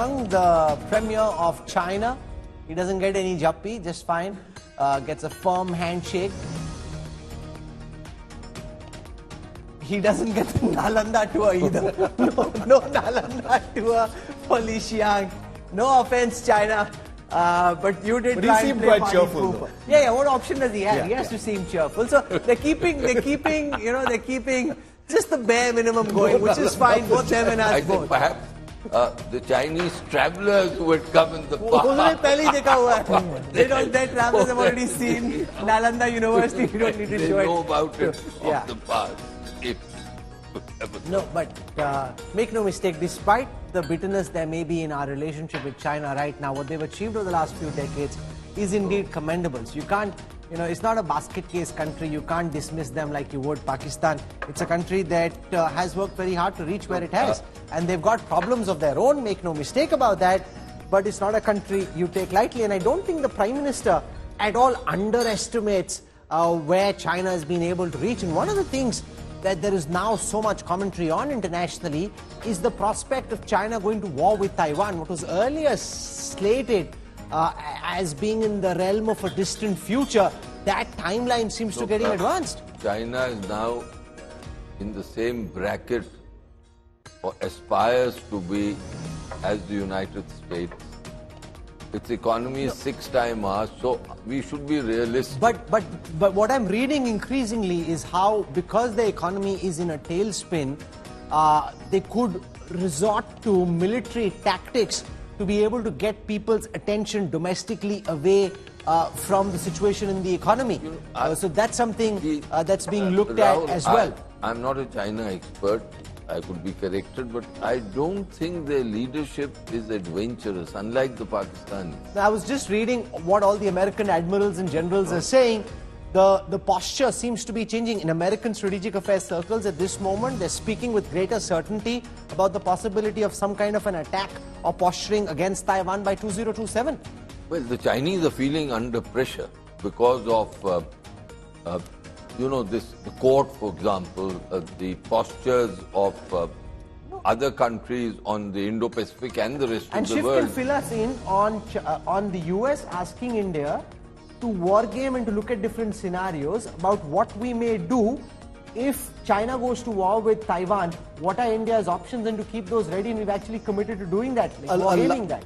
Young, the Premier of China. He doesn't get any jappi, just fine. Gets a firm handshake. He doesn't get the Nalanda tour either. No Nalanda tour for Li Xiang. No offense, China. But you did. But he seemed quite cheerful, though. Yeah. What option does he have? Yeah, he has to seem cheerful. So they're keeping just the bare minimum going, which is fine. Both them and us I both. think perhaps the Chinese travelers who had come in the past. Their travelers have already seen Nalanda University. You don't need to show it. They know about it Yeah. of the past. No, but make no mistake, despite the bitterness there may be in our relationship with China right now, what they've achieved over the last few decades is indeed commendable. So you can't, it's not a basket case country. You can't dismiss them like you would Pakistan. It's a country that has worked very hard to reach where it has. And they've got problems of their own, make no mistake about that. But it's not a country you take lightly. And I don't think the Prime Minister at all underestimates where China has been able to reach. And one of the things that there is now so much commentary on internationally is the prospect of China going to war with Taiwan. What was earlier slated as being in the realm of a distant future, that timeline seems to getting advanced. China is now in the same bracket or aspires to be as the United States. Its economy is 6 times ours, so we should be realistic. But what I'm reading increasingly is how, because the economy is in a tailspin, they could resort to military tactics to be able to get people's attention domestically away from the situation in the economy. So that's something that's being looked Rahul, at as well. I'm not a China expert. I could be corrected, but I don't think their leadership is adventurous, unlike the Pakistanis. Now, I was just reading what all the American admirals and generals are saying. The posture seems to be changing in American strategic affairs circles at this moment. They're speaking with greater certainty about the possibility of some kind of an attack or posturing against Taiwan by 2027. Well, the Chinese are feeling under pressure because of the court, for example, the postures of other countries on the Indo-Pacific and the rest of the world. And Shiv can fill us in on the US asking India to wargame and to look at different scenarios about what we may do if China goes to war with Taiwan. What are India's options, and to keep those ready, and we've actually committed to doing that, wargaming that.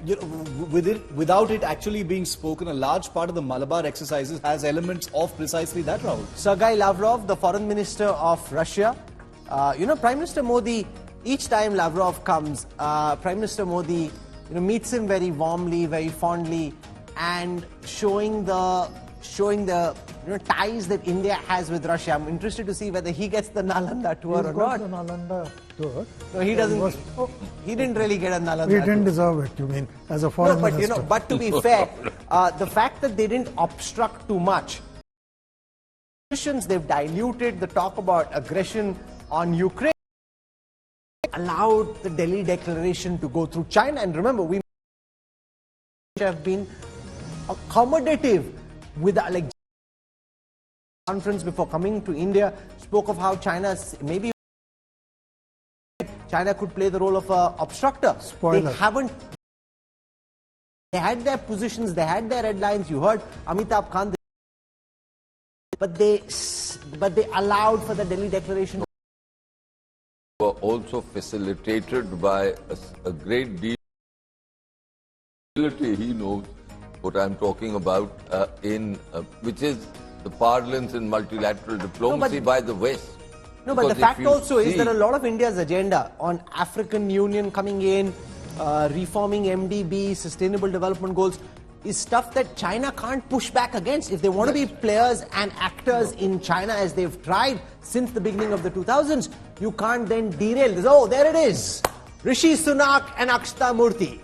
Without it actually being spoken, a large part of the Malabar exercises has elements of precisely that, Rahul. Sergei Lavrov, the foreign minister of Russia, Prime Minister Modi, each time Lavrov comes, Prime Minister Modi meets him very warmly, very fondly, and showing the ties that India has with Russia. I'm interested to see whether he gets the Nalanda tour or not. The Nalanda tour. No, he doesn't. He didn't really get a Nalanda tour. He didn't deserve it, you mean, as a foreign minister. But to be fair, the fact that they didn't obstruct too much, they've diluted the talk about aggression on Ukraine, allowed the Delhi Declaration to go through China. And remember, we have been accommodative with conference before coming to India, spoke of how China could play the role of an obstructor. Spoiler. They had their positions, they had their red lines. You heard Amitabh Khan, but they allowed for the Delhi Declaration. Were also facilitated by a great deal of ability. He knows what I'm talking about, which is the parlance in multilateral diplomacy by the West. No, but the fact also is that a lot of India's agenda on African Union coming in, reforming MDB, sustainable development goals, is stuff that China can't push back against. If they want to be players and actors in China, as they've tried since the beginning of the 2000s, you can't then derail this. Oh, there it is. Rishi Sunak and Akshata Murthy.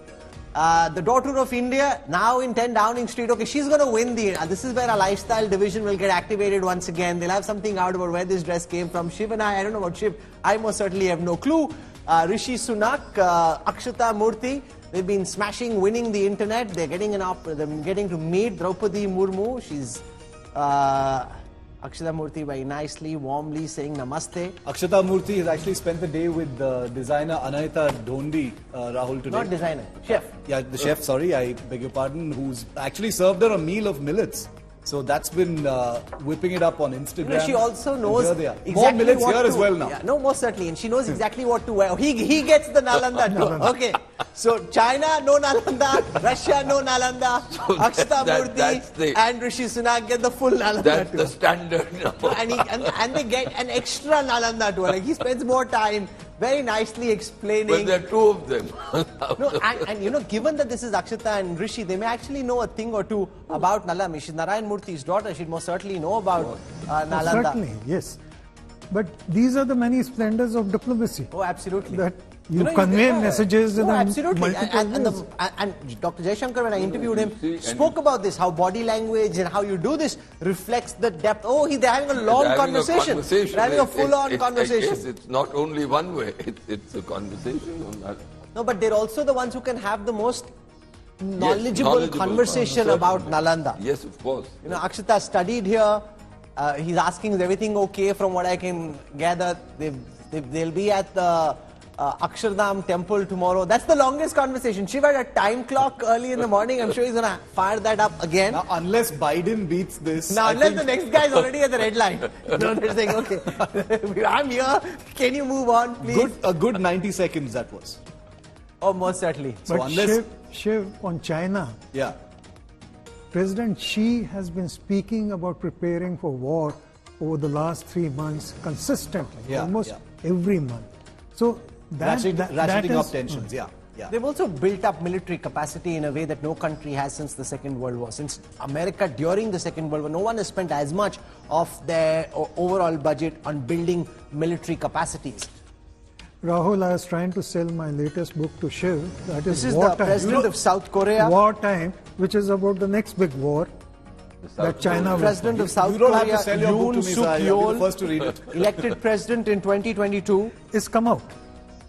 The daughter of India, now in 10 Downing Street. Okay, she's going to win this is where our lifestyle division will get activated once again. They'll have something out about where this dress came from. Shiv and I don't know about Shiv. I most certainly have no clue. Rishi Sunak, Akshata Murthy, they've been smashing, winning the internet. They're getting to meet Draupadi Murmu. She's Akshata Murthy very nicely, warmly saying namaste. Akshata Murthy has actually spent the day with designer Anahita Dondi, Rahul, today. Not designer, chef. Yeah, the chef, sorry, I beg your pardon, who's actually served her a meal of millets. So that's been whipping it up on Instagram. You know, she also knows here they are. exactly More millets what here to, as well now. Yeah, no, most certainly. And she knows exactly what to wear. He gets the Nalanda too. Okay. So China, no Nalanda. Russia, no Nalanda. Akshata Murthy and Rishi Sunak get the full Nalanda That's too. the standard now. And they get an extra Nalanda tour. Like he spends more time very nicely explaining. Well, there are two of them. No, and you know, given that this is Akshata and Rishi, they may actually know a thing or two about Nalanda. She's Narayan Murthy's daughter. She'd most certainly know about Nalanda. Certainly, yes. But these are the many splendors of diplomacy. Oh, absolutely. That you convey messages in absolutely. multiple ways. And Dr. Jaishankar, when I interviewed him, spoke about this, how body language and how you do this reflects the depth. Oh, they're having a long conversation. They're having a full-on conversation. Yes, it's not only one way. It's a conversation on that. No, but they're also the ones who can have the most knowledgeable conversation about Nalanda. Yes, of course. You know, Akshata studied here. He's asking, is everything okay from what I can gather? They'll be at the Akshardham temple tomorrow. That's the longest conversation. Shiva had a time clock early in the morning. I'm sure he's going to fire that up again. Now, unless Biden beats this... Now, unless the next guy is already at the red line. You know, they're saying, okay, I'm here. Can you move on, please? A good 90 seconds that was. Oh, most certainly. So But unless... Shiv, on China, Yeah. President Xi has been speaking about preparing for war over the last 3 months consistently, almost every month. So ratcheting up tensions, yeah. They've also built up military capacity in a way that no country has since the Second World War. Since America during the Second World War, no one has spent as much of their overall budget on building military capacities. Rahul, I was trying to sell my latest book to Shiv. That is This is Wartime. the president of South Korea. Wartime, which is about the next big war that China will President of South You don't Korea, have to sell your book to me, sir. I'll be the first to read it. elected president in 2022. It's come out.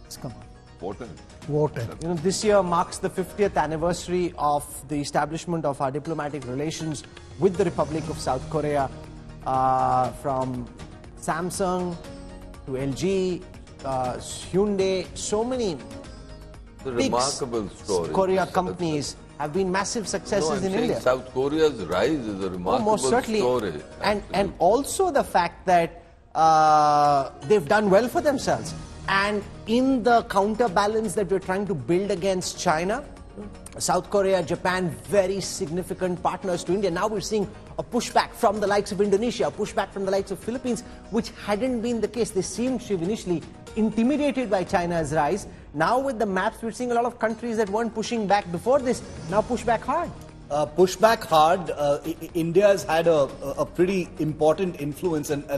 It's come out. Important. Wartime. You know, this year marks the 50th anniversary of the establishment of our diplomatic relations with the Republic of South Korea, from Samsung to LG, Hyundai, so many big Remarkable story. Korea companies have been massive successes in India. South Korea's rise is a remarkable Most certainly. story. And also the fact that they've done well for themselves. And in the counterbalance that we're trying to build against China, South Korea, Japan, very significant partners to India. Now we're seeing a pushback from the likes of Indonesia, a pushback from the likes of Philippines, which hadn't been the case. They seemed initially intimidated by China's rise. Now with the maps, we're seeing a lot of countries that weren't pushing back before this, now push back hard. Push back hard. India has had a pretty important influence. And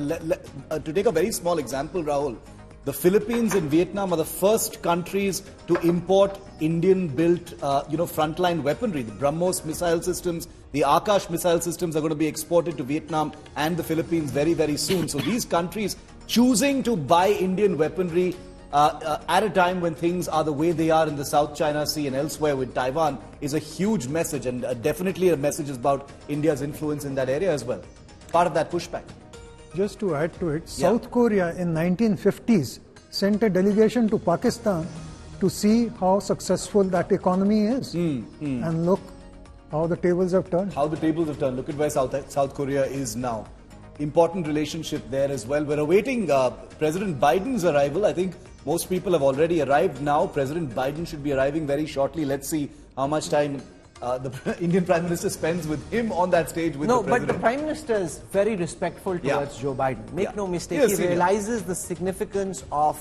to take a very small example, Rahul, the Philippines and Vietnam are the first countries to import Indian-built, frontline weaponry. The BrahMos missile systems, the Akash missile systems are going to be exported to Vietnam and the Philippines very, very soon. So these countries choosing to buy Indian weaponry at a time when things are the way they are in the South China Sea and elsewhere with Taiwan is a huge message, and definitely a message about India's influence in that area as well. Part of that pushback. Just to add to it, South Korea in 1950s sent a delegation to Pakistan to see how successful that economy is. And look how the tables have turned. How the tables have turned. Look at where South Korea is now. Important relationship there as well. We're awaiting President Biden's arrival. I think most people have already arrived now. President Biden should be arriving very shortly. Let's see how much time the Indian Prime Minister spends with him on that stage with the President. No, but the Prime Minister is very respectful towards Joe Biden. Make no mistake, Yes, he realizes the significance of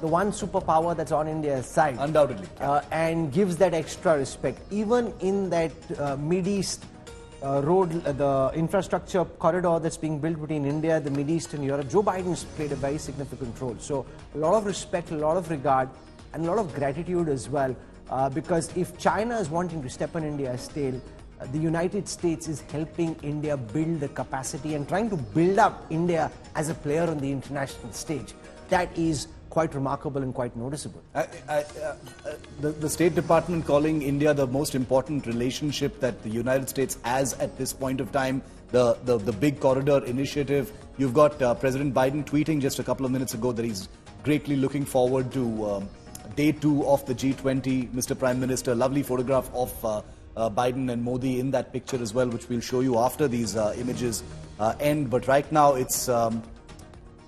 the one superpower that's on India's side. Undoubtedly. And gives that extra respect. Even in that Mid-East road, the infrastructure corridor that's being built between India, the Mid-East and Europe, Joe Biden's played a very significant role. So a lot of respect, a lot of regard, and a lot of gratitude as well. Because if China is wanting to step on India's tail, the United States is helping India build the capacity and trying to build up India as a player on the international stage. That is quite remarkable and quite noticeable. The State Department calling India the most important relationship that the United States has at this point of time, the big corridor initiative. You've got President Biden tweeting just a couple of minutes ago that he's greatly looking forward to day 2 of the G20. Mr. Prime Minister, lovely photograph of Biden and Modi in that picture as well, which we'll show you after these images end. But right now it's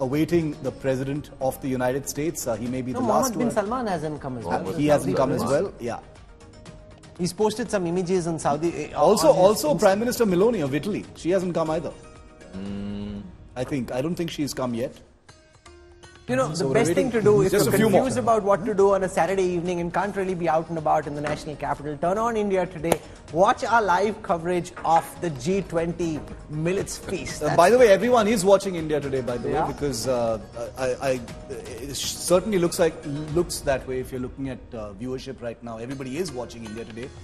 awaiting the President of the United States. He may be the last Mohammed bin one. Salman hasn't come as well. He hasn't come as well, yeah. He's posted some images in Saudi. Also Prime Minister Meloni of Italy. She hasn't come either. I don't think she's come yet. You know, So the we're best waiting. thing to do if Just you're a few more. confused about what to do on a Saturday evening and can't really be out and about in the national capital, turn on India Today. Watch our live coverage of the G20 Millets Feast. By the way, everyone is watching India Today, by the Yeah. way, because it certainly looks that way if you're looking at viewership right now. Everybody is watching India Today.